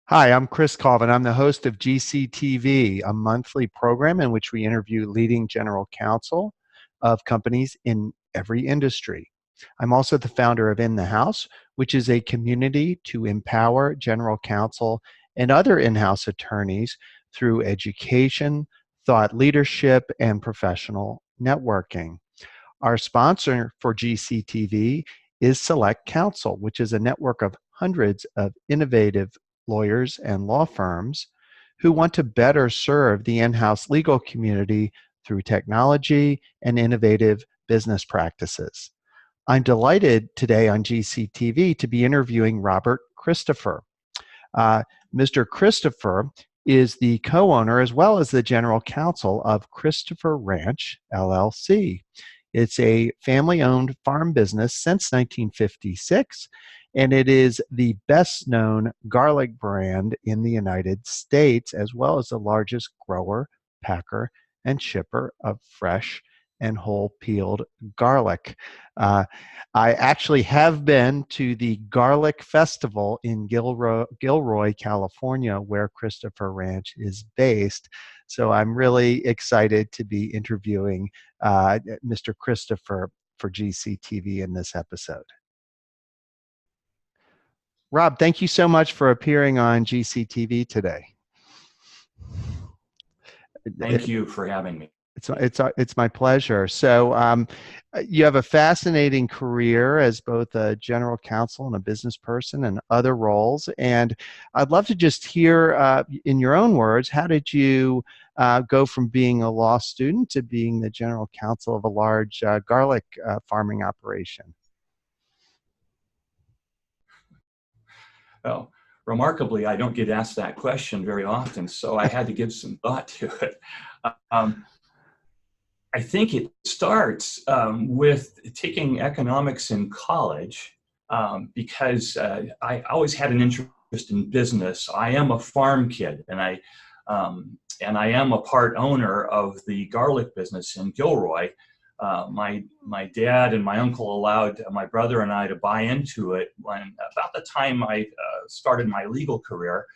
Hi, I'm Chris Colvin. I'm the host of GCtv, a monthly program in which we interview leading general counsel of companies in every industry. I'm also the founder of In the House, which is a community to empower general counsel and other in-house attorneys through education, thought leadership, and professional networking. Our sponsor for GCtv is Select Counsel, which is a network of hundreds of innovative lawyers and law firms who want to better serve the in-house legal community through technology and innovative business practices. I'm delighted today on GCtv to be interviewing Robert Christopher. Mr. Christopher is the co-owner as well as the general counsel of Christopher Ranch, LLC. It's a family-owned farm business since 1956, and it is the best-known garlic brand in the United States, as well as the largest grower, packer, and shipper of fresh and whole peeled garlic. Uh, I actually have been to the Garlic Festival in Gilroy, California, where Christopher Ranch is based. So I'm really excited to be interviewing Mr. Christopher for GCtv in this episode. Rob, thank you so much for appearing on GCtv today. Thank you for having me. It's my pleasure. So you have a fascinating career as both a general counsel and a business person and other roles. And I'd love to just hear, in your own words, how did you go from being a law student to being the general counsel of a large garlic farming operation? Well, remarkably, I don't get asked that question very often, so I had to give some thought to it. I think it starts with taking economics in college because I always had an interest in business. I am a farm kid, and I am a part owner of the garlic business in Gilroy. My dad and my uncle allowed my brother and I to buy into it when about the time I started my legal career.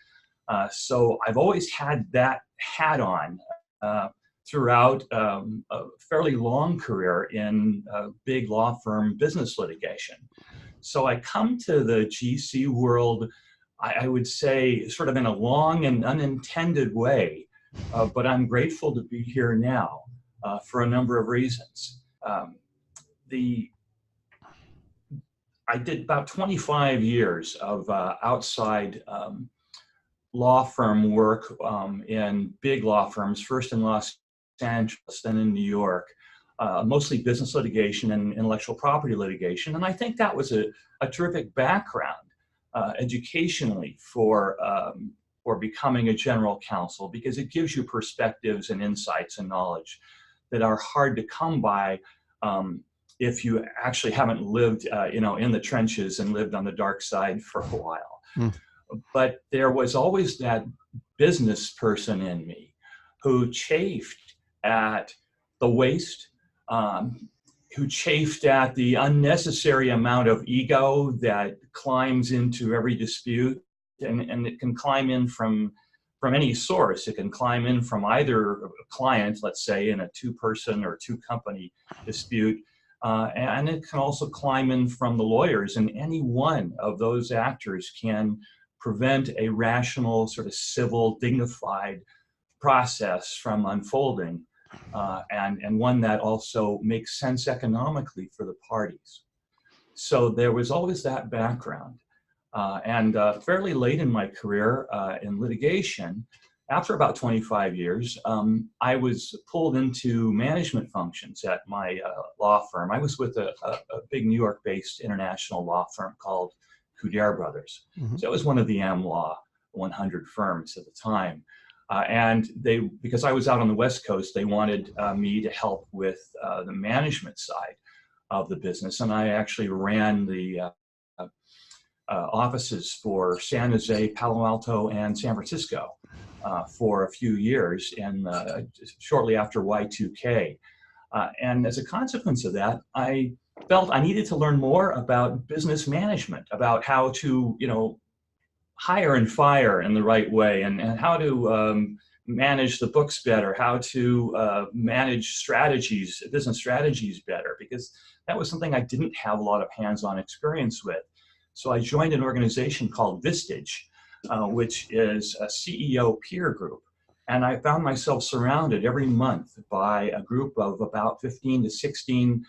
So I've always had that hat on throughout a fairly long career in big law firm business litigation. So I come to the GC world, I would say, sort of in a long and unintended way, but I'm grateful to be here now for a number of reasons. I did about 25 years of outside law firm work in big law firms, first in Los Angeles, then in New York, mostly business litigation and intellectual property litigation. And I think that was a terrific background educationally for becoming a general counsel, because it gives you perspectives and insights and knowledge that are hard to come by if you actually haven't lived in the trenches and lived on the dark side for a while. Mm. But there was always that business person in me who chafed at the waste, who chafed at the unnecessary amount of ego that climbs into every dispute, and it can climb in from any source. It can climb in from either a client, let's say, in a two-person or two-company dispute, and it can also climb in from the lawyers, and any one of those actors can prevent a rational, sort of civil, dignified process from unfolding, and one that also makes sense economically for the parties. So there was always that background. And fairly late in my career in litigation, after about 25 years, I was pulled into management functions at my law firm. I was with a big New York-based international law firm called Couder Brothers. Mm-hmm. So it was one of the AmLaw 100 firms at the time. And because I was out on the West Coast, they wanted me to help with the management side of the business. And I actually ran the offices for San Jose, Palo Alto, and San Francisco for a few years, and shortly after Y2K. And as a consequence of that, I felt I needed to learn more about business management, about how to, hire and fire in the right way, and how to manage the books better, how to manage strategies, business strategies better, because that was something I didn't have a lot of hands-on experience with. So I joined an organization called Vistage, which is a CEO peer group. And I found myself surrounded every month by a group of about 15 to 16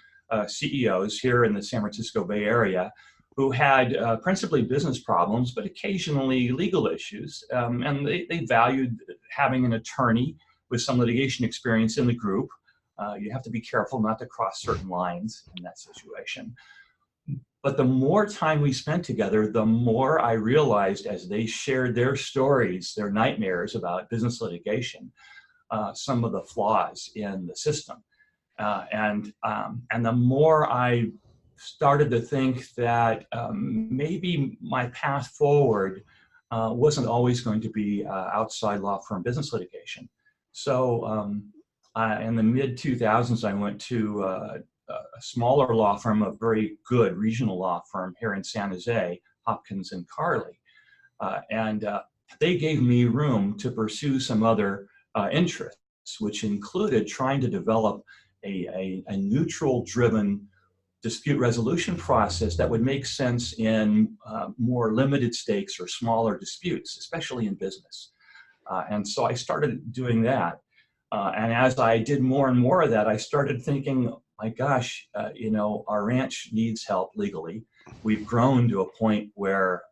CEOs here in the San Francisco Bay Area who had principally business problems, but occasionally legal issues. And they valued having an attorney with some litigation experience in the group. You have to be careful not to cross certain lines in that situation. But the more time we spent together, the more I realized, as they shared their stories, their nightmares about business litigation, some of the flaws in the system. And the more I started to think that maybe my path forward wasn't always going to be outside law firm business litigation. So in the mid-2000s, I went to a smaller law firm, a very good regional law firm here in San Jose, Hopkins and Carley. And they gave me room to pursue some other interests, which included trying to develop a neutral-driven dispute resolution process that would make sense in more limited stakes or smaller disputes, especially in business. And so I started doing that. And as I did more and more of that, I started thinking, my gosh, you know, our ranch needs help legally. We've grown to a point where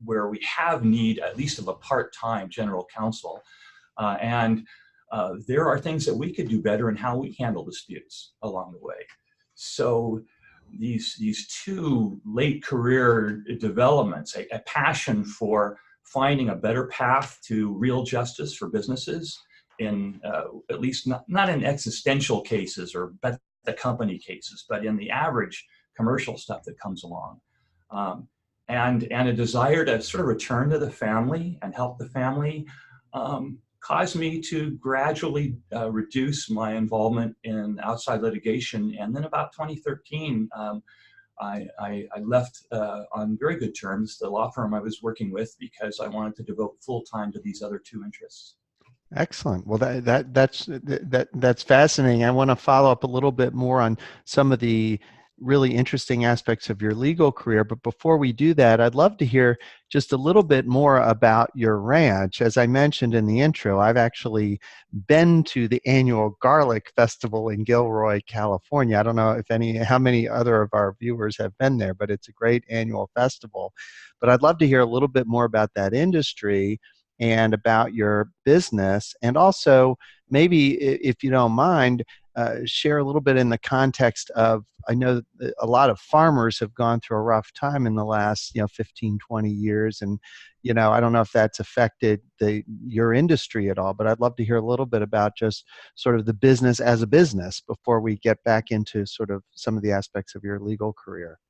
we have need, at least of a part-time general counsel. And there are things that we could do better in how we handle disputes along the way. So these two late career developments, a passion for finding a better path to real justice for businesses in at least not in existential cases or bet the company cases, but in the average commercial stuff that comes along. And a desire to sort of return to the family and help the family caused me to gradually reduce my involvement in outside litigation. And then about 2013, I left on very good terms the law firm I was working with because I wanted to devote full time to these other two interests. Excellent. Well, that's fascinating. I want to follow up a little bit more on some of the really interesting aspects of your legal career. But before we do that, I'd love to hear just a little bit more about your ranch. As I mentioned in the intro, I've actually been to the annual Garlic Festival in Gilroy, California. I don't know how many other of our viewers have been there, but it's a great annual festival. But I'd love to hear a little bit more about that industry and about your business, and also maybe, if you don't mind, share a little bit in the context of, I know that a lot of farmers have gone through a rough time in the last 15, 20 years, and I don't know if that's affected your industry at all, but I'd love to hear a little bit about just sort of the business as a business before we get back into sort of some of the aspects of your legal career.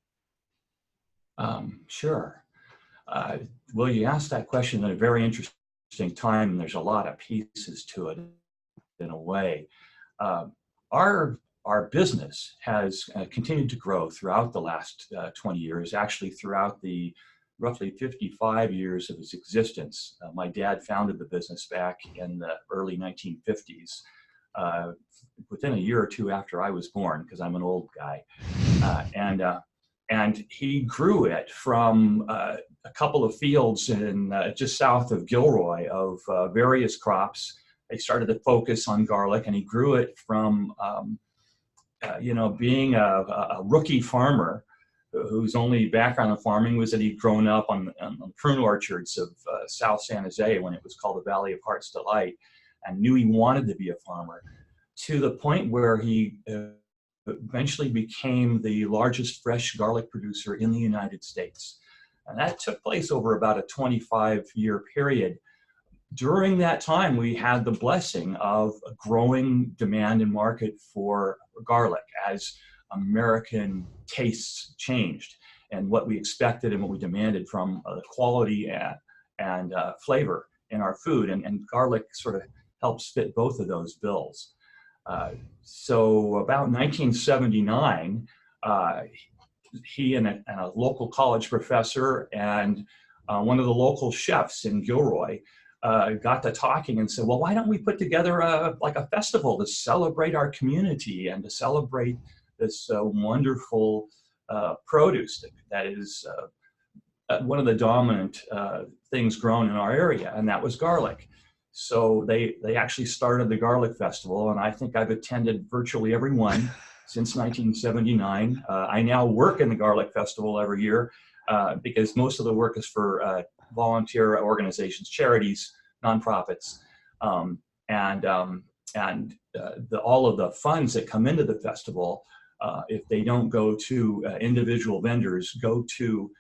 Sure. Well, you asked that question at a very interesting time, and there's a lot of pieces to it in a way. Our business has continued to grow throughout the last 20 years, actually throughout the roughly 55 years of its existence. My dad founded the business back in the early 1950s, within a year or two after I was born, because I'm an old guy. And he grew it from a couple of fields in just south of Gilroy of various crops. They started to focus on garlic, and he grew it from, being a rookie farmer whose only background in farming was that he'd grown up on the prune orchards of South San Jose when it was called the Valley of Heart's Delight, and knew he wanted to be a farmer, to the point where he eventually became the largest fresh garlic producer in the United States. And that took place over about a 25-year period. During that time, we had the blessing of a growing demand and market for garlic as American tastes changed, and what we expected and what we demanded from quality and flavor in our food. And garlic sort of helps fit both of those bills. So about 1979, he and a local college professor and one of the local chefs in Gilroy got to talking and said, well, why don't we put together like a festival to celebrate our community and to celebrate this wonderful produce that is one of the dominant things grown in our area, and that was garlic. So they actually started the Garlic Festival, and I think I've attended virtually every one since 1979. I now work in the Garlic Festival every year because most of the work is for volunteer organizations, charities, nonprofits, and all of the funds that come into the festival, if they don't go to individual vendors, go to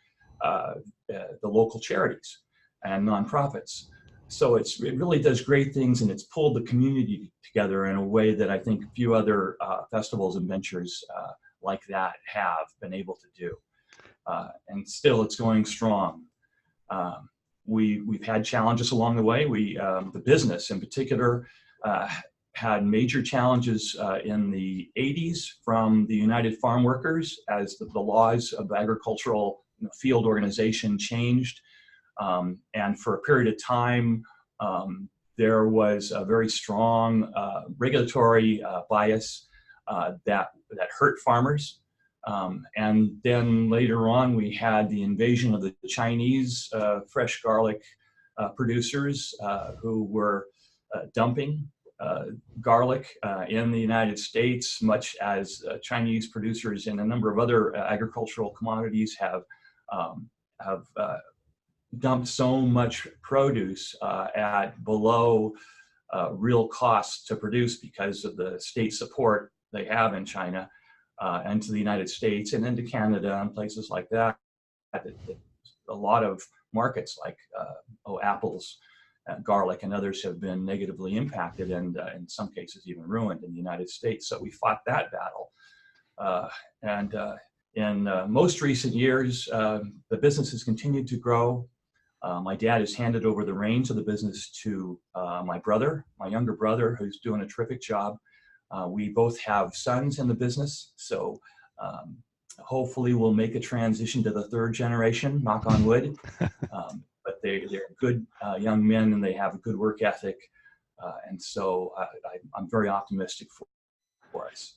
the local charities and nonprofits. So it really does great things, and it's pulled the community together in a way that I think few other festivals and ventures like that have been able to do. And still, it's going strong. We've had challenges along the way. The business in particular had major challenges in the 80s from the United Farm Workers as the laws of agricultural field organization changed. And for a period of time, there was a very strong regulatory bias that hurt farmers. And then later on, we had the invasion of the Chinese fresh garlic producers who were dumping garlic in the United States, much as Chinese producers in a number of other agricultural commodities have dumped so much produce at below real costs to produce because of the state support they have in China and to the United States and into Canada and places like that. A lot of markets like apples, garlic, and others have been negatively impacted and in some cases even ruined in the United States. So we fought that battle. In most recent years, the business has continued to grow. My dad has handed over the reins of the business to my younger brother, who's doing a terrific job. We both have sons in the business, so hopefully we'll make a transition to the third generation, knock on wood. But they're good young men, and they have a good work ethic. And so I'm very optimistic for us.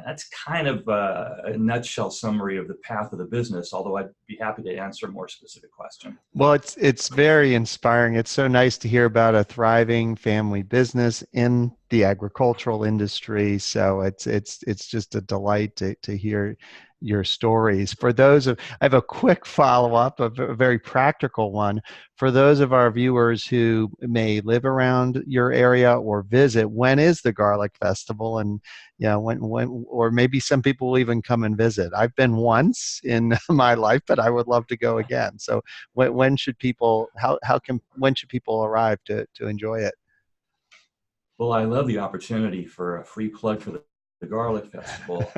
That's kind of a nutshell summary of the path of the business, although I'd be happy to answer a more specific question. Well, it's very inspiring. It's so nice to hear about a thriving family business in the agricultural industry. So it's just a delight to hear your stories. For those I have a quick follow-up, a very practical one. For those of our viewers who may live around your area or visit, when is the Garlic Festival? And when, or maybe some people will even come and visit. I've been once in my life, but I would love to go again. So when should people, when should people arrive to enjoy it? Well, I love the opportunity for a free plug for the Garlic Festival.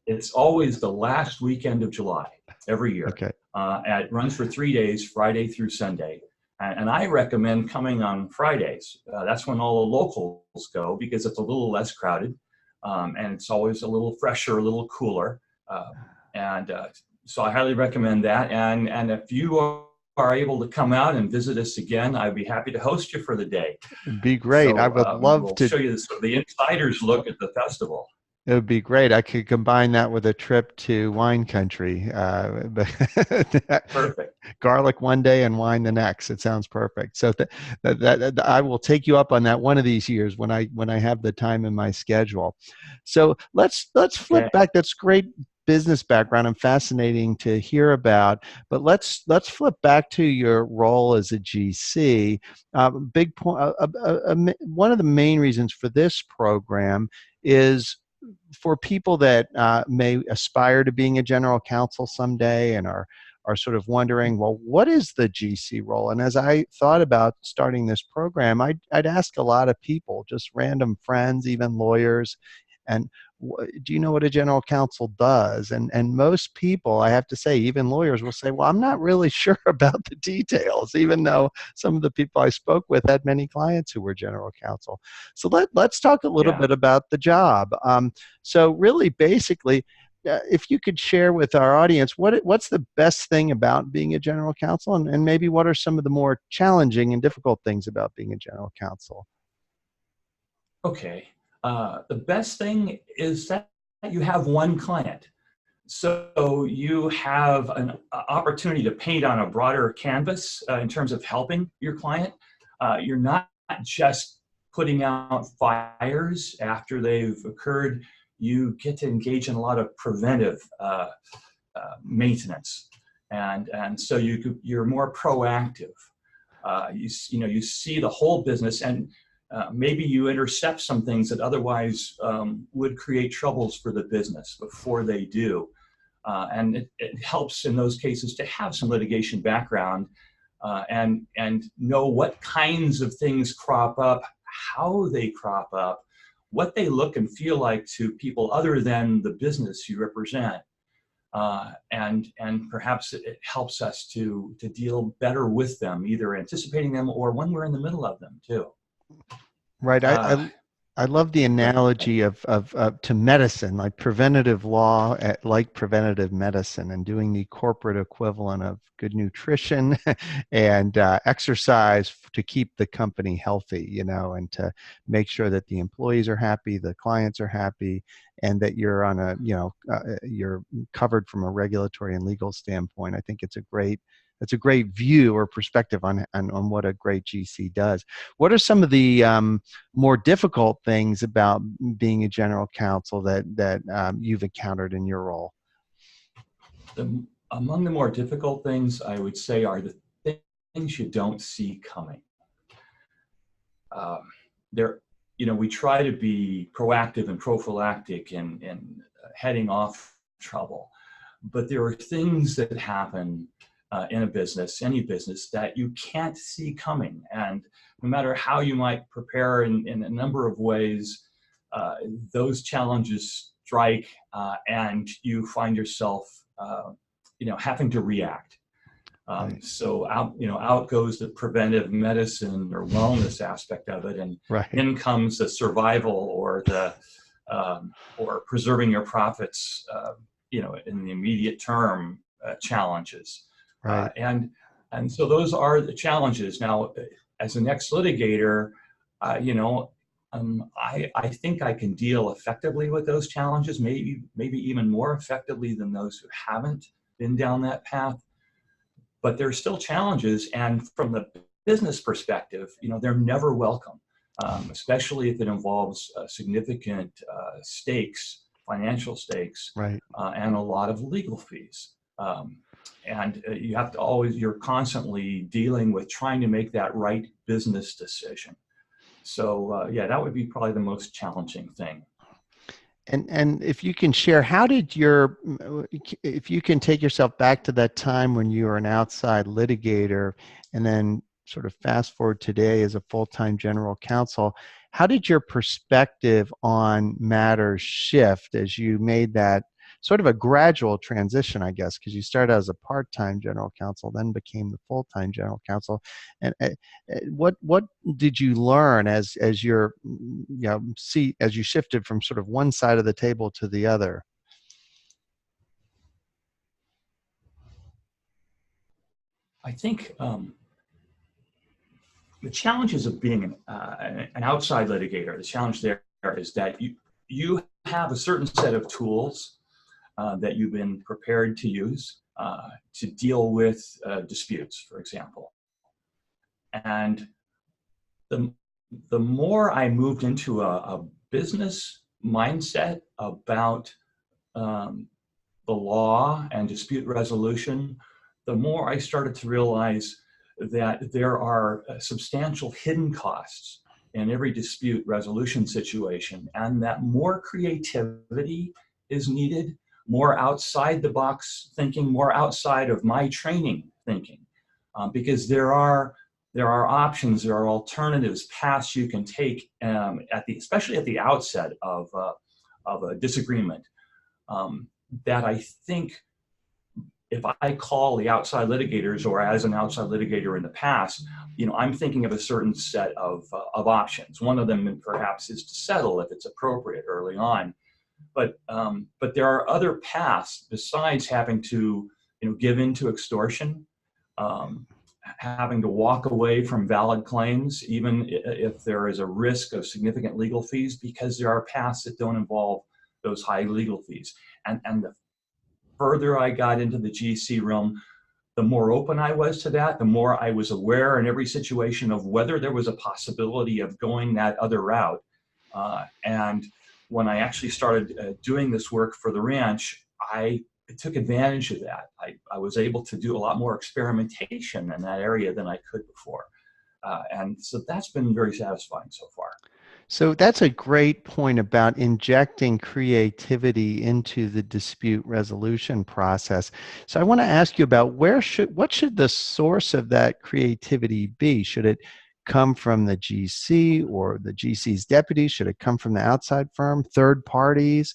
It's always the last weekend of July every year. Okay. It runs for 3 days, Friday through Sunday. And I recommend coming on Fridays. That's when all the locals go because it's a little less crowded. And it's always a little fresher, a little cooler. So I highly recommend that. And if you are able to come out and visit us again, I'd be happy to host you for the day. It'd be great. So, I would love to show you the insider's look at the festival. It would be great. I could combine that with a trip to wine country. Perfect. Garlic one day and wine the next. It sounds perfect. So that I will take you up on that one of these years when I have the time in my schedule. So let's flip back. That's great business background and fascinating to hear about. But let's flip back to your role as a GC. Big point. One of the main reasons for this program is for people that may aspire to being a general counsel someday and are sort of wondering, well, what is the GC role? And as I thought about starting this program, I'd ask a lot of people, just random friends, even lawyers, and do you know what a general counsel does? And most people, I have to say, even lawyers will say, well, I'm not really sure about the details, even though some of the people I spoke with had many clients who were general counsel. So let's talk a little bit about the job. So really, basically, if you could share with our audience, what's the best thing about being a general counsel, and maybe what are some of the more challenging and difficult things about being a general counsel? Okay. The best thing is that you have one client. So you have an opportunity to paint on a broader canvas in terms of helping your client. You're not just putting out fires after they've occurred. You get to engage in a lot of preventive maintenance, and so you're more proactive. You see the whole business, and maybe you intercept some things that otherwise would create troubles for the business before they do. And it helps in those cases to have some litigation background and know what kinds of things crop up, how they crop up, what they look and feel like to people other than the business you represent. And perhaps it helps us to deal better with them, either anticipating them or when we're in the middle of them too. Right. I love the analogy of to medicine, like preventative law, like preventative medicine, and doing the corporate equivalent of good nutrition and exercise to keep the company healthy, and to make sure that the employees are happy, the clients are happy, and that you're on you're covered from a regulatory and legal standpoint. I think it's a great view or perspective on what a great GC does. What are some of the more difficult things about being a general counsel that you've encountered in your role? Among the more difficult things, I would say, are the things you don't see coming. We try to be proactive and prophylactic in heading off trouble, but there are things that happen in a business, any business, that you can't see coming. And no matter how you might prepare in a number of ways, those challenges strike and you find yourself, having to react. Right. So out goes the preventive medicine or wellness aspect of it, and Right. in comes the survival or the or preserving your profits, in the immediate term challenges. Right. And so those are the challenges. Now, as an ex-litigator, I think I can deal effectively with those challenges, maybe even more effectively than those who haven't been down that path. But there's still challenges, and from the business perspective, they're never welcome, especially if it involves significant stakes, financial stakes, Right. And a lot of legal fees. And you have to you're constantly dealing with trying to make that right business decision. So that would be probably the most challenging thing. And if you can share, if you can take yourself back to that time when you were an outside litigator and then sort of fast forward today as a full-time general counsel, how did your perspective on matters shift as you made that sort of a gradual transition, I guess, because you started as a part-time general counsel, then became the full-time general counsel? And what did you learn as you shifted from sort of one side of the table to the other? I think the challenges of being an outside litigator, the challenge there is that you have a certain set of tools that you've been prepared to use to deal with disputes, for example. And the more I moved into a business mindset about the law and dispute resolution, the more I started to realize that there are substantial hidden costs in every dispute resolution situation, and that more creativity is needed, more outside the box thinking, more outside of my training thinking, because there are options, there are alternatives, paths you can take, especially at the outset of a disagreement, that I think if I call the outside litigators, or as an outside litigator in the past, I'm thinking of a certain set of options. One of them perhaps is to settle if it's appropriate early on. but there are other paths besides having to, give in to extortion, having to walk away from valid claims, even if there is a risk of significant legal fees, because there are paths that don't involve those high legal fees. And the further I got into the GC realm, the more open I was to that, the more I was aware in every situation of whether there was a possibility of going that other route. And when I actually started doing this work for the ranch, I took advantage of that. I was able to do a lot more experimentation in that area than I could before. And so that's been very satisfying so far. So that's a great point about injecting creativity into the dispute resolution process. So I want to ask you about what should the source of that creativity be? Should it come from the GC or the GC's deputy? Should it come from the outside firm, third parties?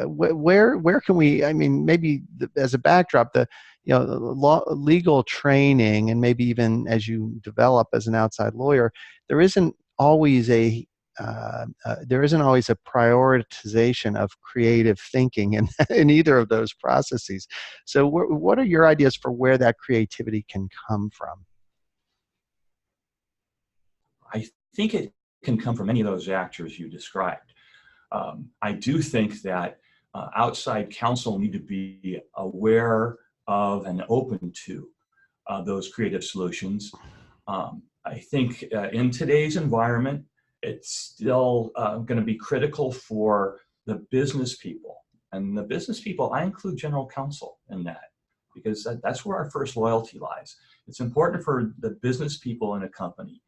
Where can we? I mean, maybe as a backdrop, the legal training, and maybe even as you develop as an outside lawyer, there isn't always a prioritization of creative thinking in either of those processes. So what are your ideas for where that creativity can come from? I think it can come from any of those actors you described. I do think that outside counsel need to be aware of and open to those creative solutions. I think in today's environment, it's still going to be critical for the business people. And the business people, I include general counsel in that, because that's where our first loyalty lies. It's important for the business people in a company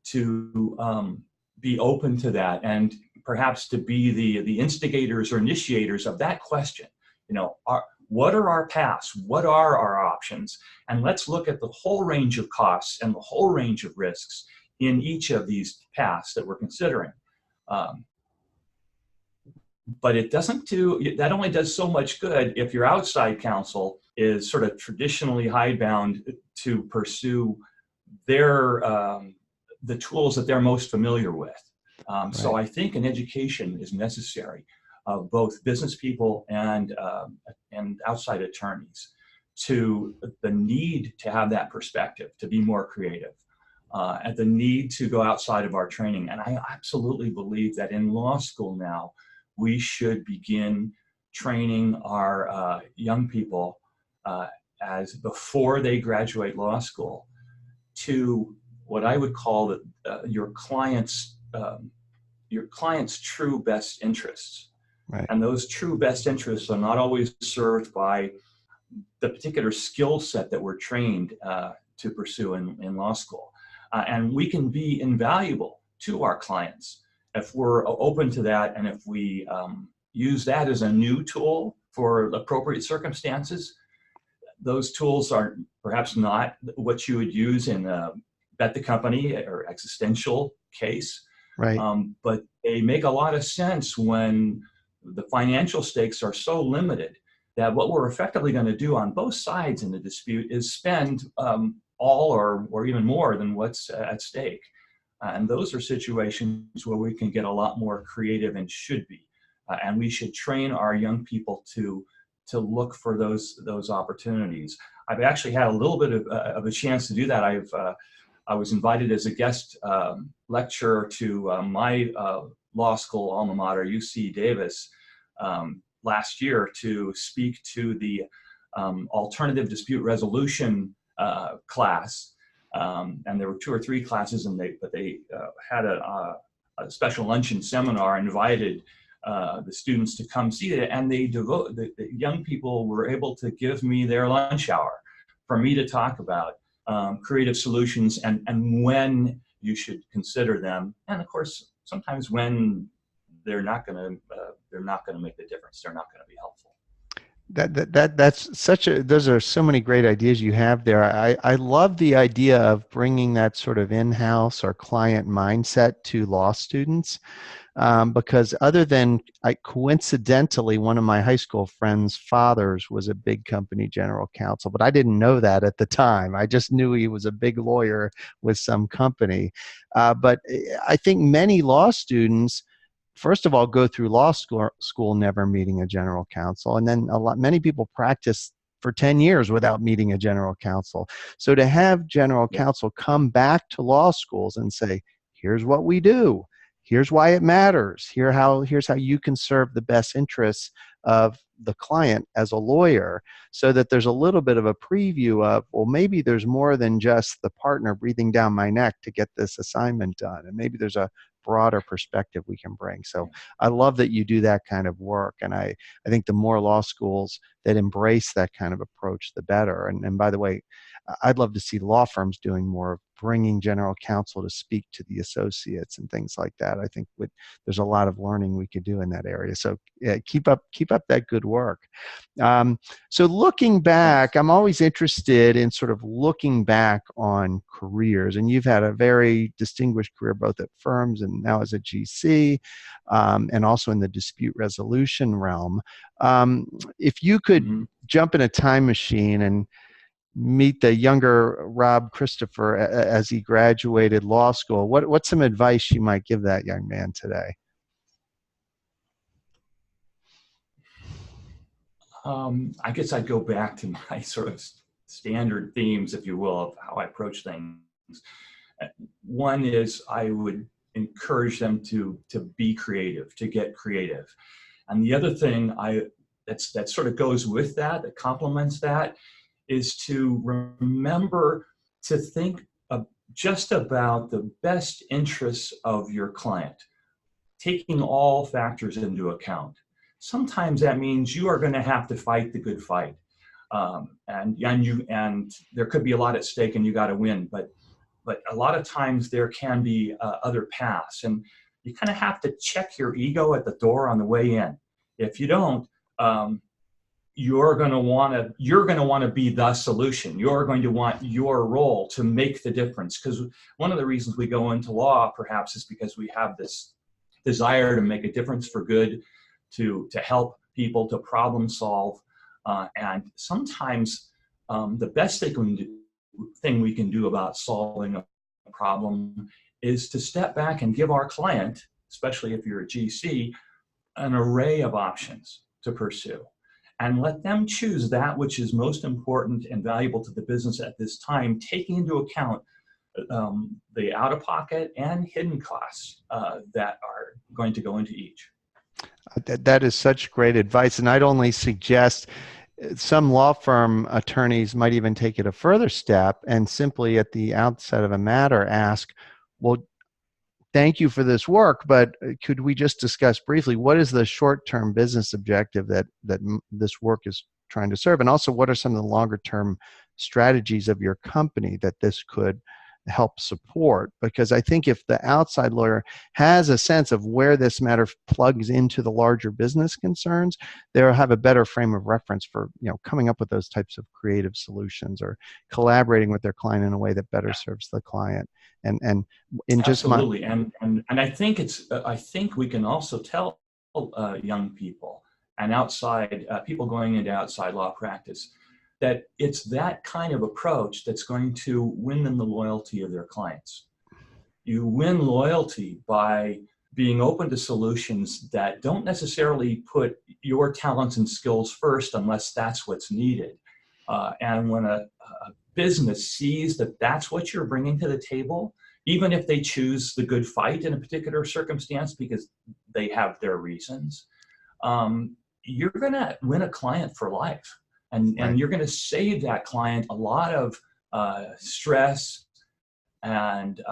to be open to that, and perhaps to be the instigators or initiators of that question. What are our paths? What are our options? And let's look at the whole range of costs and the whole range of risks in each of these paths that we're considering. But it doesn't that only does so much good if your outside counsel is sort of traditionally hidebound to pursue the tools that they're most familiar with. So I think an education is necessary of both business people and outside attorneys, to the need to have that perspective, to be more creative, and the need to go outside of our training. And I absolutely believe that in law school now, we should begin training our young people as before they graduate law school to what I would call your client's true best interests. Right. And those true best interests are not always served by the particular skill set that we're trained to pursue in law school. And we can be invaluable to our clients if we're open to that, and if we use that as a new tool for appropriate circumstances. Those tools are perhaps not what you would use in a bet the company or existential case, Right. But they make a lot of sense when the financial stakes are so limited that what we're effectively going to do on both sides in the dispute is spend all or even more than what's at stake. And those are situations where we can get a lot more creative, and should be. And we should train our young people to look for those opportunities. I've actually had a little bit of a chance to do that. I was invited as a guest lecturer to my law school alma mater, UC Davis, last year, to speak to the alternative dispute resolution class. And there were 2 or 3 classes, but they had a special luncheon seminar, invited the students to come see it, and the young people were able to give me their lunch hour for me to talk about creative solutions and when you should consider them, and of course sometimes when they're not going to make the difference, they're not going to be helpful. Those are so many great ideas you have there. I love the idea of bringing that sort of in-house or client mindset to law students, because other than coincidentally, one of my high school friends' fathers was a big company general counsel, but I didn't know that at the time. I just knew he was a big lawyer with some company. But I think many law students first of all, go through law school never meeting a general counsel, and then many people practice for 10 years without meeting a general counsel. So to have general Yep. counsel come back to law schools and say, here's what we do, here's why it matters, here's how you can serve the best interests of the client as a lawyer, so that there's a little bit of a preview of, well, maybe there's more than just the partner breathing down my neck to get this assignment done, and maybe there's a broader perspective we can bring. So I love that you do that kind of work, and I think the more law schools that embrace that kind of approach, the better. And by the way, I'd love to see law firms doing more of bringing general counsel to speak to the associates and things like that. I think there's a lot of learning we could do in that area. So yeah, keep up that good work. So looking back, Thanks. I'm always interested in sort of looking back on careers, and you've had a very distinguished career both at firms and now as a GC, and also in the dispute resolution realm. If you could Mm-hmm. jump in a time machine and meet the younger Rob Christopher as he graduated law school, what's some advice you might give that young man today? I guess I'd go back to my sort of standard themes, if you will, of how I approach things. One is I would encourage them to be creative, to get creative. And the other thing that sort of goes with that complements that, is to remember to think just about the best interests of your client, taking all factors into account. Sometimes that means you are going to have to fight the good fight, and there could be a lot at stake, and you got to win. But a lot of times there can be other paths, and you kind of have to check your ego at the door on the way in. If you don't, you're going to want to be the solution. You're going to want your role to make the difference, because one of the reasons we go into law perhaps is because we have this desire to make a difference for good, to help people, to problem solve, and sometimes the best thing we can do about solving a problem is to step back and give our client, especially if you're a GC, an array of options to pursue, and let them choose that which is most important and valuable to the business at this time, taking into account the out-of-pocket and hidden costs that are going to go into each. That is such great advice. And I'd only suggest some law firm attorneys might even take it a further step and simply at the outset of a matter ask, well, thank you for this work, but could we just discuss briefly what is the short-term business objective that this work is trying to serve? And also, what are some of the longer-term strategies of your company that this could help support? Because I think if the outside lawyer has a sense of where this matter plugs into the larger business concerns, they'll have a better frame of reference for coming up with those types of creative solutions or collaborating with their client in a way that better serves the client. And in just my Absolutely, and I think I think we can also tell young people and outside people going into outside law practice that it's that kind of approach that's going to win them the loyalty of their clients. You win loyalty by being open to solutions that don't necessarily put your talents and skills first unless that's what's needed. And when a business sees that that's what you're bringing to the table, even if they choose the good fight in a particular circumstance because they have their reasons, you're going to win a client for life. And you're going to save that client a lot of stress and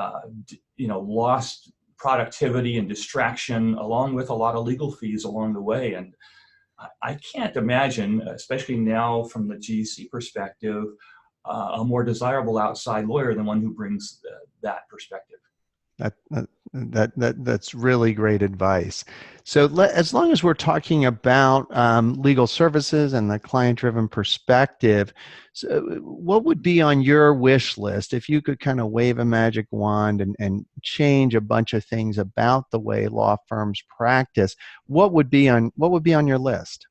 lost productivity and distraction, along with a lot of legal fees along the way. And I can't imagine, especially now from the GC perspective, a more desirable outside lawyer than one who brings that perspective. That's really great advice. So as long as we're talking about legal services and the client-driven perspective, so what would be on your wish list if you could kind of wave a magic wand and change a bunch of things about the way law firms practice? What would be on your list?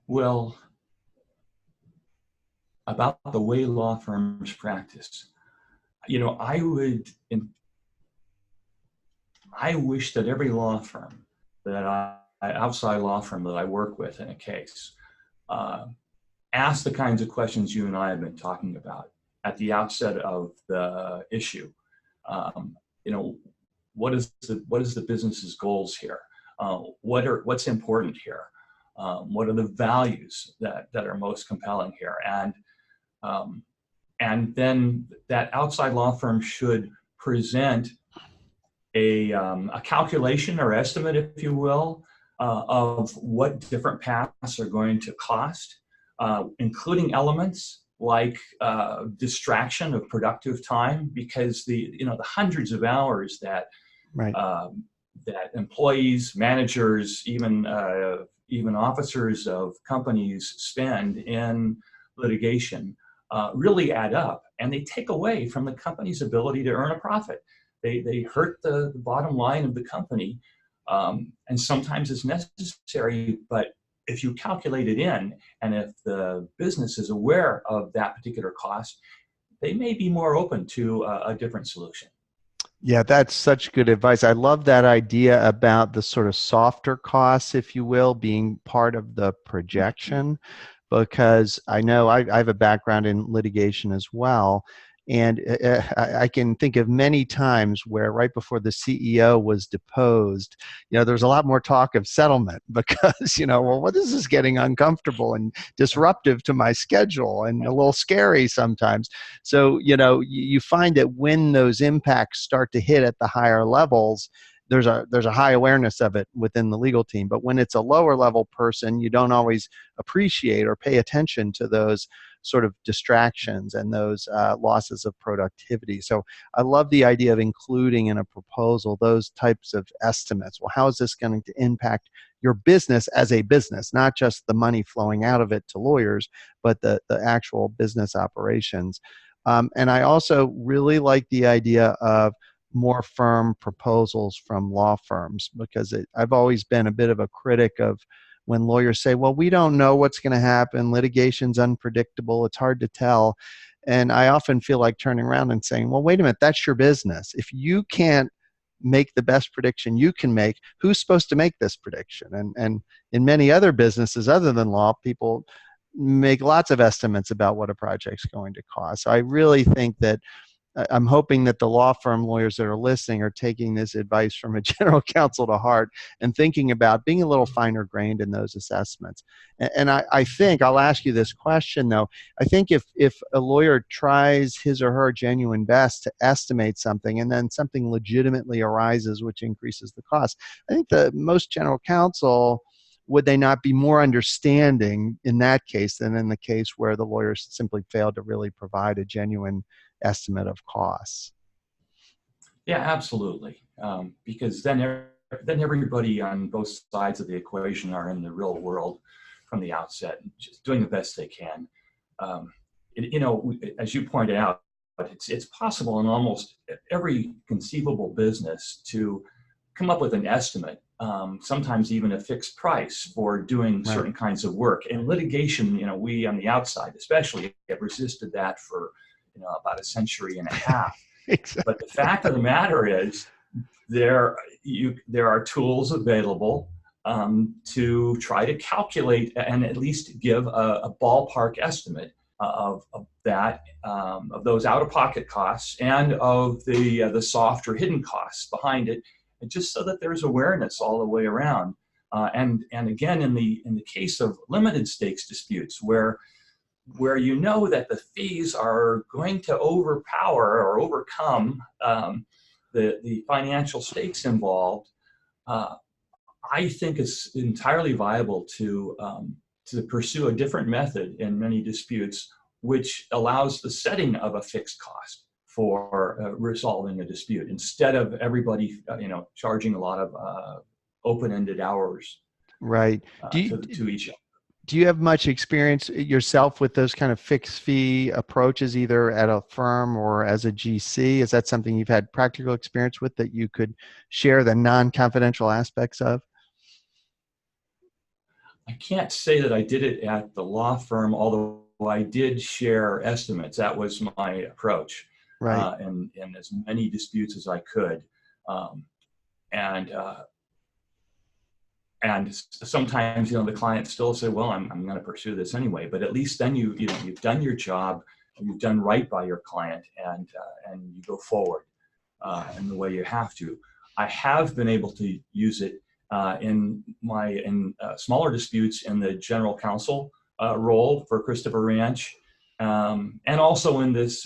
Well, about the way law firms practice. You know, I wish that every law firm outside law firm that I work with in a case, uh, ask the kinds of questions you and I have been talking about at the outset of the issue. Um, you know, what is the business's goals here? What's important here? What are the values that are most compelling here? Um, and then that outside law firm should present a calculation or estimate, if you will, of what different paths are going to cost, including elements like distraction of productive time, because the hundreds of hours that Right. that employees, managers, even officers of companies spend in litigation really add up, and they take away from the company's ability to earn a profit. They hurt the bottom line of the company, and sometimes it's necessary, but if you calculate it in, and if the business is aware of that particular cost, they may be more open to a different solution. Yeah, that's such good advice. I love that idea about the sort of softer costs, if you will, being part of the projection, because I know I have a background in litigation as well. And I can think of many times where right before the CEO was deposed, there was a lot more talk of settlement because, well, this is getting uncomfortable and disruptive to my schedule and a little scary sometimes. So, you find that when those impacts start to hit at the higher levels, there's a high awareness of it within the legal team. But when it's a lower level person, you don't always appreciate or pay attention to those sort of distractions and those losses of productivity. So I love the idea of including in a proposal those types of estimates. Well, how is this going to impact your business as a business, not just the money flowing out of it to lawyers, but the actual business operations. And I also really like the idea of more firm proposals from law firms, because I've always been a bit of a critic of when lawyers say, well, we don't know what's going to happen. Litigation's unpredictable. It's hard to tell. And I often feel like turning around and saying, well, wait a minute, that's your business. If you can't make the best prediction you can make, who's supposed to make this prediction? And in many other businesses other than law, people make lots of estimates about what a project's going to cost. So I really think that I'm hoping that the law firm lawyers that are listening are taking this advice from a general counsel to heart and thinking about being a little finer grained in those assessments. And I think I'll ask you this question, though. I think if a lawyer tries his or her genuine best to estimate something and then something legitimately arises which increases the cost, I think the most general counsel, would they not be more understanding in that case than in the case where the lawyers simply failed to really provide a genuine estimate of costs? Yeah, absolutely. Because then everybody on both sides of the equation are in the real world from the outset, just doing the best they can. As you pointed out, it's possible in almost every conceivable business to come up with an estimate, sometimes even a fixed price for doing certain kinds of work. In litigation, we on the outside especially have resisted that for about a century and a half. Exactly. But the fact of the matter is, there are tools available to try to calculate and at least give a ballpark estimate of those out-of-pocket costs and of the soft or hidden costs behind it, and just so that there's awareness all the way around. And again, in the case of limited stakes disputes, where you know that the fees are going to overpower or overcome the financial stakes involved, I think it's entirely viable to pursue a different method in many disputes, which allows the setting of a fixed cost for resolving a dispute instead of everybody charging a lot of open-ended hours Right. to each other. Do you have much experience yourself with those kind of fixed fee approaches, either at a firm or as a GC? Is that something you've had practical experience with that you could share the non-confidential aspects of? I can't say that I did it at the law firm, although I did share estimates. That was my approach, Right. in as many disputes as I could. Um, and sometimes, the client still say, well, I'm going to pursue this anyway, but at least then you've done your job, and you've done right by your client, and you go forward in the way you have to. I have been able to use it in smaller disputes in the general counsel role for Christopher Ranch, and also in this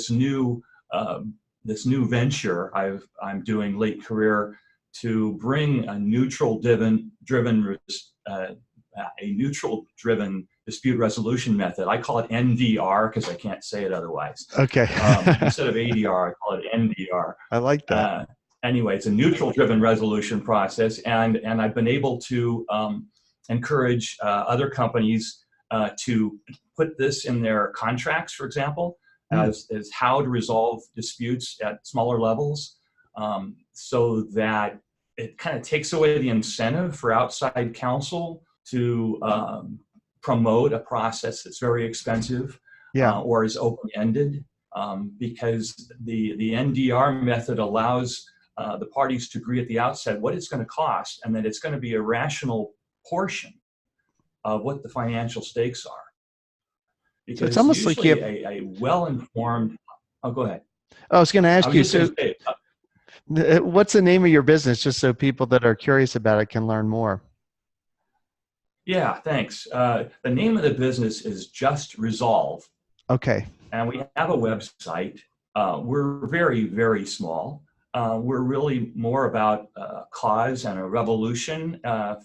new venture I'm doing late career, to bring a neutral driven dispute resolution method. I call it NDR because I can't say it otherwise. Okay. Instead of ADR, I call it NDR. I like that. Anyway, it's a neutral driven resolution process, and I've been able to encourage other companies to put this in their contracts, for example, as how to resolve disputes at smaller levels, so that it kind of takes away the incentive for outside counsel to promote a process that's very expensive, or is open-ended, because the NDR method allows the parties to agree at the outset what it's going to cost, and that it's going to be a rational portion of what the financial stakes are. Because so it's almost usually like a well-informed. Oh, go ahead. I was going to ask you. So, say, what's the name of your business, just so people that are curious about it can learn more? Yeah, thanks. The name of the business is Just Resolve. Okay. And we have a website. We're very, very small. We're really more about cause and a revolution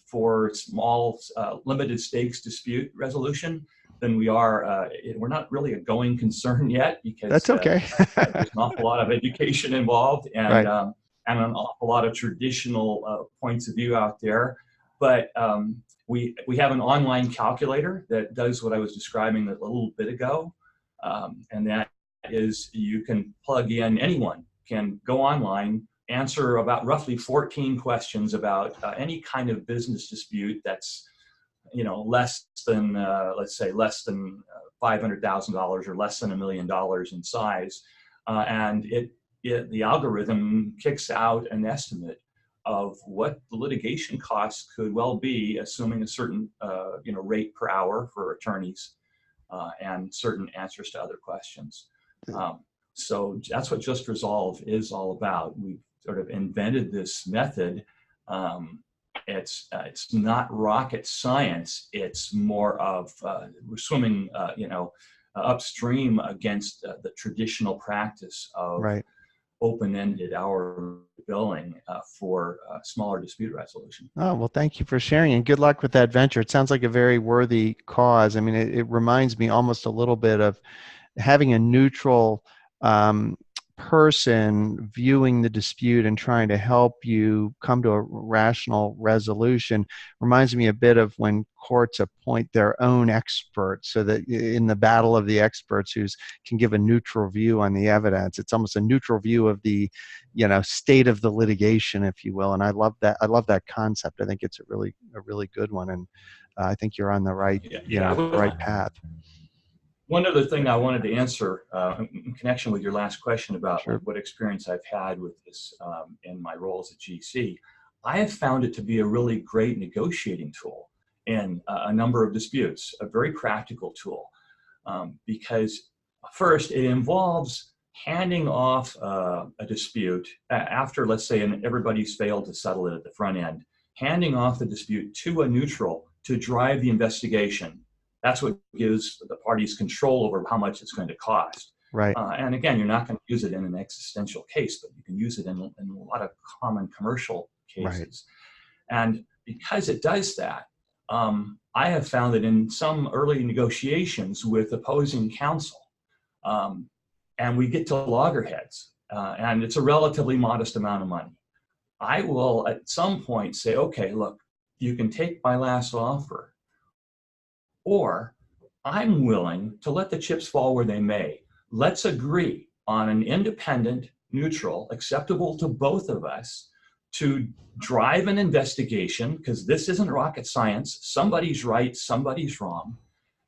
for small, limited stakes dispute resolution than we are. We're not really a going concern yet, because that's okay. there's an awful lot of education involved, and and an awful lot of traditional points of view out there. But we have an online calculator that does what I was describing a little bit ago, and that is, you can plug in, anyone can go online, answer about roughly 14 questions about any kind of business dispute that's less than let's say less than $500,000 or less than $1 million in size, and the algorithm kicks out an estimate of what the litigation costs could well be, assuming a certain rate per hour for attorneys, and certain answers to other questions. So that's what Just Resolve is all about. We've sort of invented this method. It's not rocket science. It's more of we're swimming, upstream against the traditional practice of open-ended hour billing for smaller dispute resolution. Oh, well, thank you for sharing, and good luck with that venture. It sounds like a very worthy cause. I mean, it reminds me almost a little bit of having a neutral person viewing the dispute and trying to help you come to a rational resolution. Reminds me a bit of when courts appoint their own experts, so that in the battle of the experts who can give a neutral view on the evidence, it's almost a neutral view of the state of the litigation, if you will. And I love that concept. I think it's a really good one, and I think you're on the right right path. One other thing I wanted to answer in connection with your last question about what experience I've had with this in my roles at GC, I have found it to be a really great negotiating tool in a number of disputes, a very practical tool, because first, it involves handing off a dispute after, let's say, everybody's failed to settle it at the front end, handing off the dispute to a neutral to drive the investigation. That's what gives the parties control over how much it's going to cost. Right. And again, you're not going to use it in an existential case, but you can use it in a lot of common commercial cases. Right. And because it does that, I have found that in some early negotiations with opposing counsel, and we get to loggerheads, and it's a relatively modest amount of money, I will at some point say, okay, look, you can take my last offer, or I'm willing to let the chips fall where they may. Let's agree on an independent, neutral, acceptable to both of us, to drive an investigation, because this isn't rocket science. Somebody's right, somebody's wrong.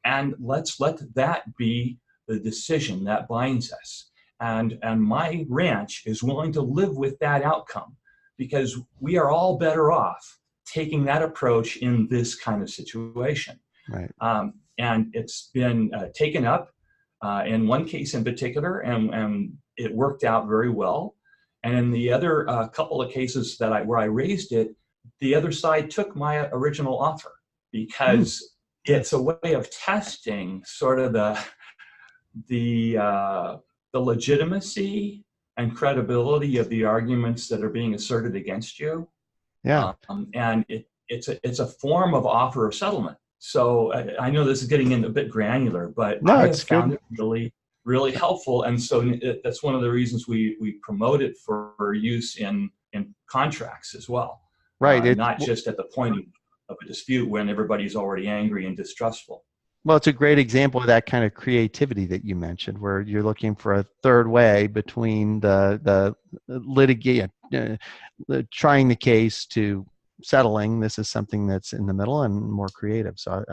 and let's let that be the decision that binds us. And my ranch is willing to live with that outcome, because we are all better off taking that approach in this kind of situation. Right. And it's been taken up in one case in particular, and it worked out very well. And in the other couple of cases where I raised it, the other side took my original offer, because it's a way of testing sort of the legitimacy and credibility of the arguments that are being asserted against you. Yeah. And it's a form of offer of settlement. So I know this is getting in a bit granular, but No, I it's have found good. it really, really helpful. And so that's one of the reasons we promote it for use in contracts as well. Right. Not just at the point of a dispute when everybody's already angry and distrustful. Well, it's a great example of that kind of creativity that you mentioned, where you're looking for a third way between the litigation, trying the case, to settling. This is something that's in the middle and more creative. So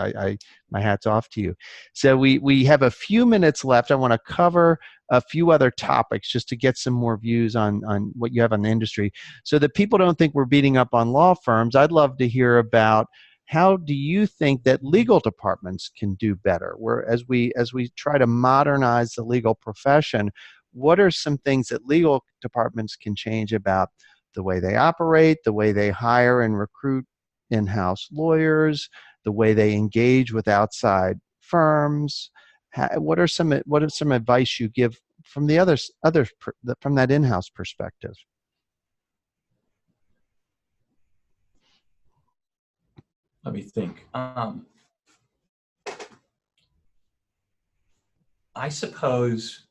my hat's off to you. So we have a few minutes left. I want to cover a few other topics just to get some more views on what you have on the industry, so that people don't think we're beating up on law firms. I'd love to hear about, how do you think that legal departments can do better? As we try to modernize the legal profession, what are some things that legal departments can change about the way they operate, the way they hire and recruit in-house lawyers, the way they engage with outside firms? What are some advice you give from the from that in-house perspective? Let me think. I suppose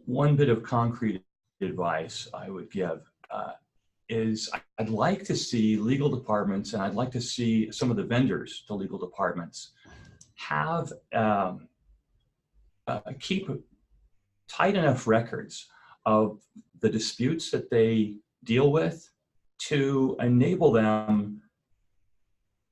one bit of concrete advice I would give is I'd like to see legal departments, and I'd like to see some of the vendors to legal departments have keep tight enough records of the disputes that they deal with to enable them,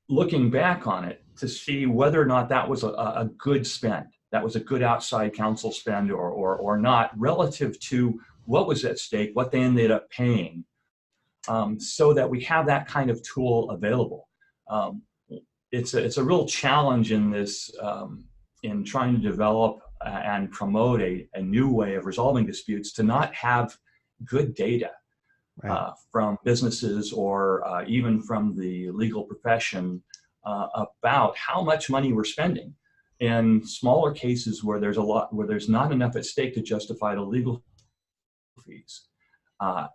looking back on it, to see whether or not that was a good spend, that was a good outside counsel spend or not, relative to what was at stake, what they ended up paying, so that we have that kind of tool available. It's a real challenge in this, in trying to develop and promote a new way of resolving disputes, to not have good data. Right. From businesses or even from the legal profession about how much money we're spending in smaller cases where there's not enough at stake to justify the legal fees.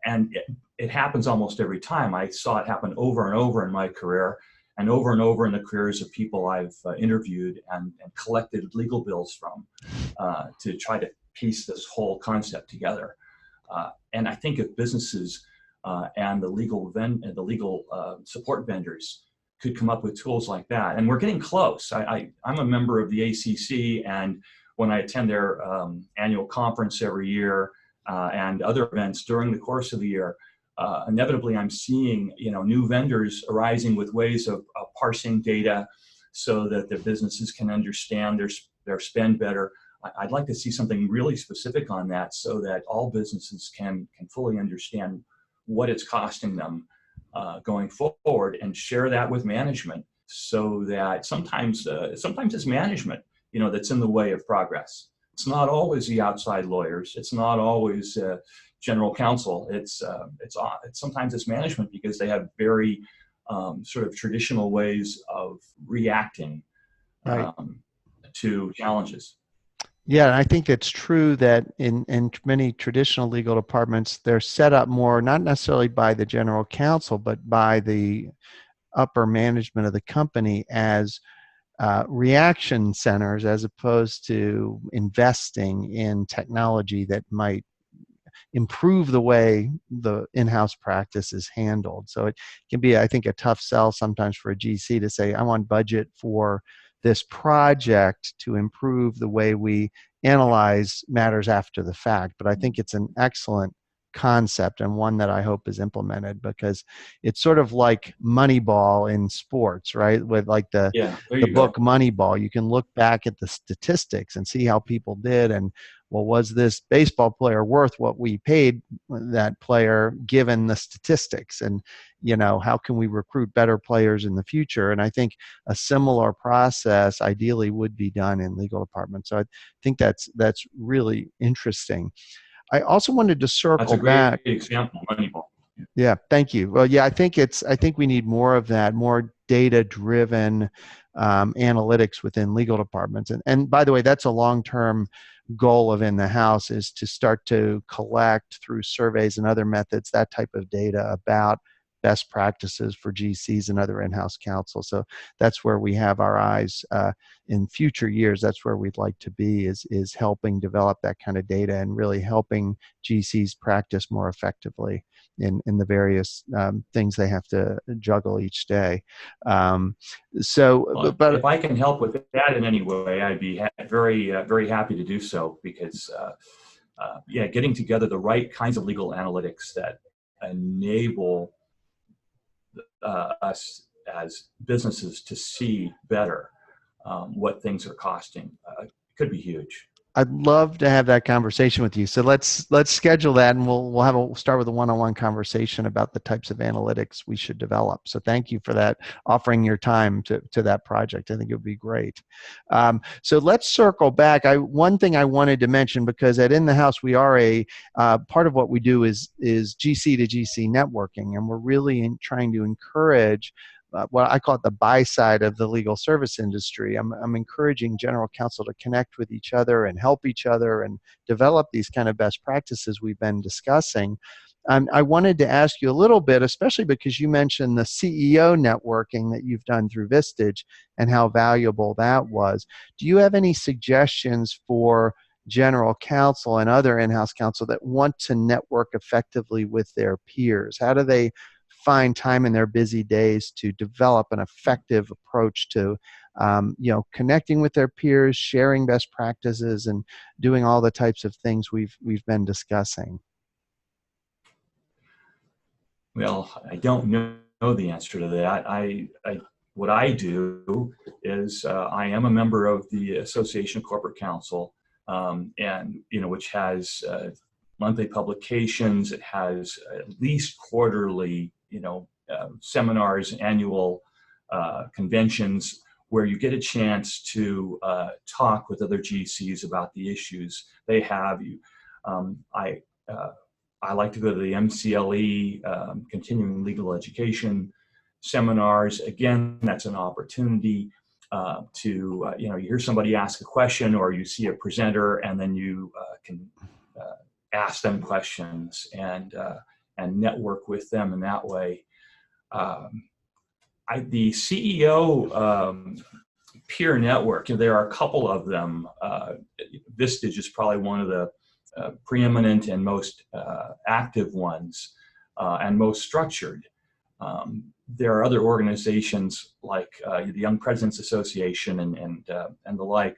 And it happens almost every time. I saw it happen over and over in my career, and over in the careers of people I've interviewed and collected legal bills from, to try to piece this whole concept together. And I think if businesses and the legal support vendors could come up with tools like that, and we're getting close. I'm a member of the ACC, and when I attend their annual conference every year and other events during the course of the year, inevitably I'm seeing new vendors arising with ways of parsing data so that their businesses can understand their spend better. I'd like to see something really specific on that, so that all businesses can fully understand what it's costing them going forward, and share that with management, so that sometimes it's management that's in the way of progress. It's not always the outside lawyers. It's not always general counsel. It's sometimes it's management, because they have very sort of traditional ways of reacting to challenges. Yeah, and I think it's true that in many traditional legal departments, they're set up more, not necessarily by the general counsel, but by the upper management of the company as reaction centers, as opposed to investing in technology that might improve the way the in-house practice is handled. So it can be, I think, a tough sell sometimes for a GC to say, I want budget for this project to improve the way we analyze matters after the fact. But I think it's an excellent concept, and one that I hope is implemented, because it's sort of like Moneyball in sports, right? With like Yeah, there the you book go. Moneyball, you can look back at the statistics and see how people did, and well, was this baseball player worth what we paid that player given the statistics? And how can we recruit better players in the future? And I think a similar process ideally would be done in legal departments. So I think that's really interesting. I also wanted to That's a circle great back. example, Moneyball. Yeah, thank you. Well, yeah, I think we need more of that, more data-driven analytics within legal departments. And by the way, that's a long-term goal of In the House, is to start to collect through surveys and other methods that type of data about best practices for GCs and other in-house counsel. So that's where we have our eyes in future years. That's where we'd like to be, is helping develop that kind of data and really helping GCs practice more effectively in the various things they have to juggle each day. Well, But if I can help with that in any way, I'd be very, very happy to do so, because, yeah, getting together the right kinds of legal analytics that enable us as businesses to see better what things are costing could be huge. I'd love to have that conversation with you. So let's schedule that, and we'll start with a one-on-one conversation about the types of analytics we should develop. So thank you for that, offering your time to that project. I think it would be great. So let's circle back. One thing I wanted to mention, because at In the House we are part of what we do is GC to GC networking, and we're really trying to encourage what I call it the buy side of the legal service industry. I'm encouraging general counsel to connect with each other and help each other and develop these kind of best practices we've been discussing. I wanted to ask you a little bit, especially because you mentioned the CEO networking that you've done through Vistage and how valuable that was. Do you have any suggestions for general counsel and other in-house counsel that want to network effectively with their peers? How do they find time in their busy days to develop an effective approach to connecting with their peers, sharing best practices, and doing all the types of things we've been discussing? Well, I don't know the answer to that. What I do is I am a member of the Association of Corporate Counsel, and which has monthly publications. It has at least quarterly, seminars, annual conventions where you get a chance to talk with other GCs about the issues they have. I like to go to the MCLE, continuing legal education seminars. Again, that's an opportunity to, you hear somebody ask a question, or you see a presenter, and then you can ask them questions and network with them in that way. The CEO peer network, there are a couple of them. Vistage is probably one of the preeminent and most active ones, and most structured. There are other organizations like the Young Presidents Association and the like,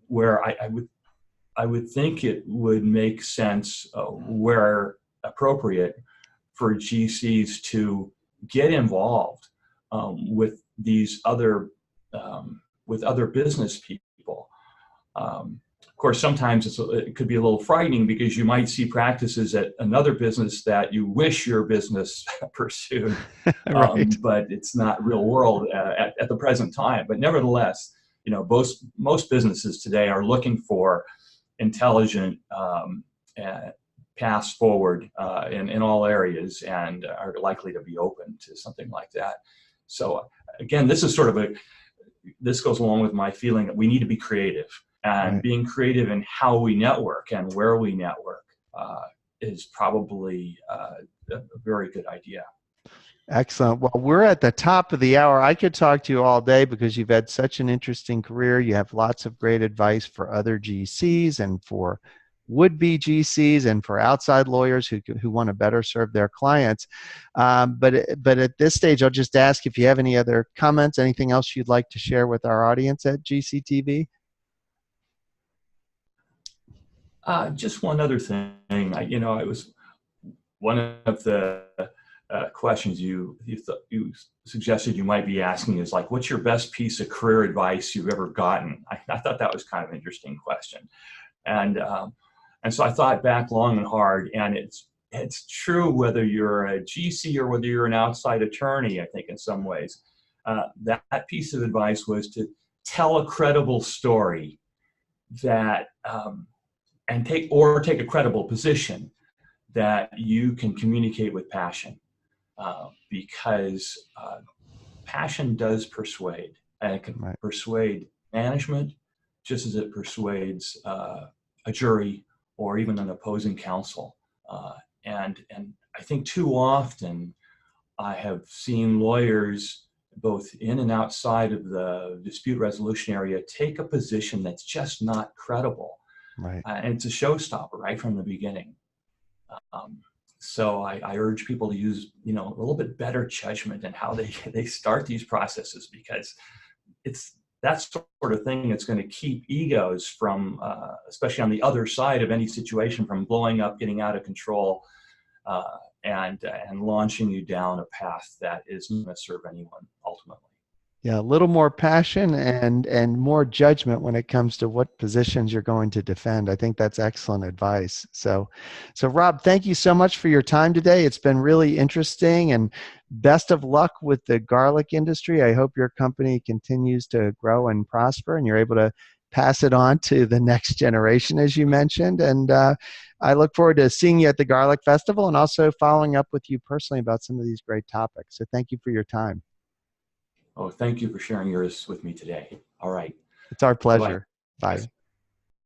where I would think it would make sense, where appropriate, for GCs to get involved with these other business people. Of course, sometimes it could be a little frightening, because you might see practices at another business that you wish your business pursued, Right. but it's not real world at the present time. But nevertheless, most businesses today are looking for intelligent paths forward in all areas, and are likely to be open to something like that. So again, this goes along with my feeling that we need to be creative. And Right. being creative in how we network and where we network is probably a very good idea. Excellent. Well, we're at the top of the hour. I could talk to you all day, because you've had such an interesting career. You have lots of great advice for other GCs and for would-be GCs and for outside lawyers who want to better serve their clients. But at this stage, I'll just ask if you have any other comments, anything else you'd like to share with our audience at GCtv? Just one other thing, I was one of the questions you suggested you might be asking is like, what's your best piece of career advice you've ever gotten? I thought that was kind of an interesting question. And so I thought back long and hard, and it's true whether you're a GC or whether you're an outside attorney, I think in some ways. That piece of advice was to tell a credible story that, and take a credible position that you can communicate with passion, because passion does persuade, and it can persuade management just as it persuades a jury or even an opposing counsel. And I think too often I have seen lawyers both in and outside of the dispute resolution area take a position that's just not credible. Right. And it's a showstopper right from the beginning. So I urge people to use, a little bit better judgment in how they start these processes, because it's that sort of thing that's going to keep egos from, especially on the other side of any situation, from blowing up, getting out of control, and launching you down a path that isn't going to serve anyone ultimately. Yeah, a little more passion and more judgment when it comes to what positions you're going to defend. I think that's excellent advice. So Rob, thank you so much for your time today. It's been really interesting, and best of luck with the garlic industry. I hope your company continues to grow and prosper, and you're able to pass it on to the next generation, as you mentioned. And I look forward to seeing you at the Garlic Festival and also following up with you personally about some of these great topics. So thank you for your time. Oh, thank you for sharing yours with me today. All right. It's our pleasure. Bye. Bye.